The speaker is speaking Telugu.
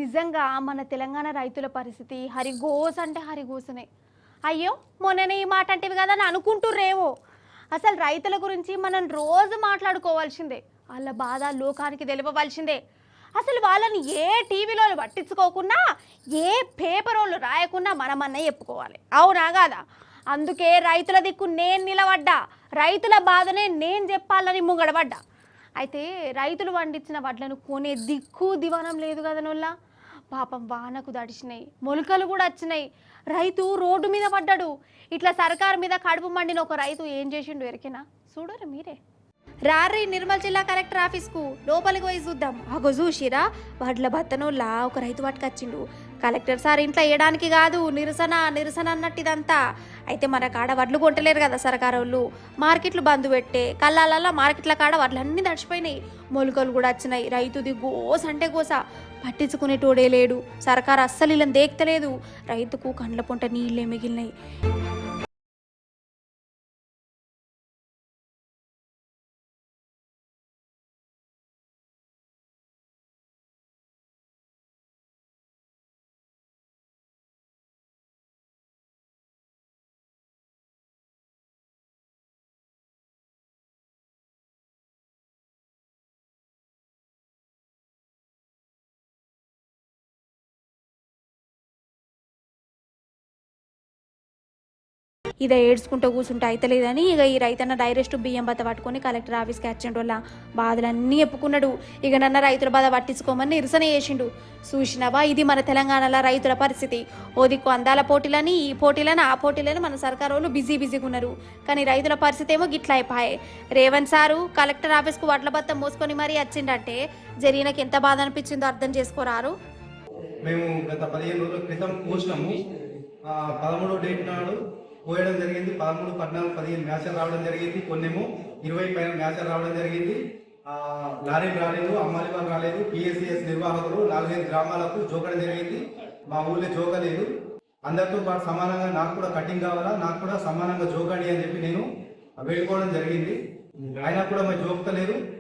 నిజంగా మన తెలంగాణ రైతుల పరిస్థితి హరిగోస అంటే హరిగోసనే. అయ్యో మొన్ననే ఈ మాట అంటివి కదా అని అనుకుంటుర్రేమో. అసలు రైతుల గురించి మనం రోజు మాట్లాడుకోవాల్సిందే. వాళ్ళ బాధ లోకానికి తెలిపవలసిందే. అసలు వాళ్ళని ఏ టీవీలో పట్టించుకోకుండా ఏ పేపర్ వాళ్ళు రాయకుండా మనమన్నా చెప్పుకోవాలి, అవునా కాదా? అందుకే రైతుల దిక్కు నేను నిలబడ్డా, రైతుల బాధనే నేను చెప్పాలని ముంగడబడ్డా. అయితే రైతులు పండించిన వడ్లను కొనే దిక్కు దివానం లేదు కదా నొల్ల. పాపం వానకు దడిచినాయి, మొలకలు కూడా వచ్చినాయి. రైతు రోడ్డు మీద పడ్డాడు. ఇట్లా సర్కారు మీద కడుపు మండిన ఒక రైతు ఏం చేసిండు ఎరికేనా? చూడరు మీరే. రారీ నిర్మల్ జిల్లా కలెక్టర్ ఆఫీస్కు లోపలికి పోయి చూద్దాం. అగో చూసిరా, వడ్ల బత్తనోళ్ళ ఒక రైతు పట్టుకొచ్చిండు. కలెక్టర్ సార్ ఇంట్లో వేయడానికి కాదు, నిరసన నిరసన అన్నట్టు ఇదంతా. అయితే మన కాడ వడ్లు కొంటలేరు కదా సర్కారు వాళ్ళు, మార్కెట్లు బంద్ పెట్టే కళ్ళాలల్లా మార్కెట్ల కాడ వడ్లన్నీ తడిచిపోయినాయి, మొలకలు కూడా వచ్చినాయి. రైతుది గోస అంటే గోస, పట్టించుకునేటోడే లేడు. సర్కారు అస్సలు ఇలా దేక్తలేదు. రైతుకు కండ్ల పొంట నీళ్ళే మిగిలినాయి. ఇదే ఏడ్చుకుంటూ కూర్చుంటే అయితలేదని ఇక ఈ రైతన్న డైరెక్ట్ బియ్యం బత్త పట్టుకొని కలెక్టర్ ఆఫీస్కి వచ్చిండు. వల్ల బాధలన్నీ చెప్పుకున్నాడు. ఇక నన్న రైతుల బాధ పట్టించుకోమని నిరసన చేసిండు. చూసినవా, ఇది మన తెలంగాణలో రైతుల పరిస్థితి. ఓ దిక్కు అందాల పోటీలని, ఈ పోటీలని, ఆ పోటీలని మన సర్కారు వాళ్ళు బిజీగా ఉన్నారు. కానీ రైతుల పరిస్థితి ఏమో గిట్లా అయిపోయాయి. రేవంత్ సారు కలెక్టర్ ఆఫీస్కు వడ్ల బత్త మోసుకొని మరీ వచ్చిండంటే జరిగినకి ఎంత బాధ అనిపించిందో అర్థం చేసుకోరారు. మేము గత 15 రోజుల క్రితం పోసినాము. 13వ డేట్ నాడు పోయడం జరిగింది. 13, 14, 15 మ్యాచ్లు రావడం జరిగింది. కొన్నేమో 20 పైన మ్యాచ్లు రావడం జరిగింది. లారీలు రాలేదు, అమ్మాలి వాళ్ళు రాలేదు. పిఎస్సిఎస్ నిర్వాహకులు 4-5 గ్రామాలకు జోకడం జరిగింది. మా ఊళ్ళో జోకలేదు. అందరితో పాటు సమానంగా నాకు కూడా కటింగ్ కావాలా, నాకు కూడా సమానంగా జోకండి అని చెప్పి నేను వేడుకోవడం జరిగింది. అయినా కూడా మరి జోక్తలేదు.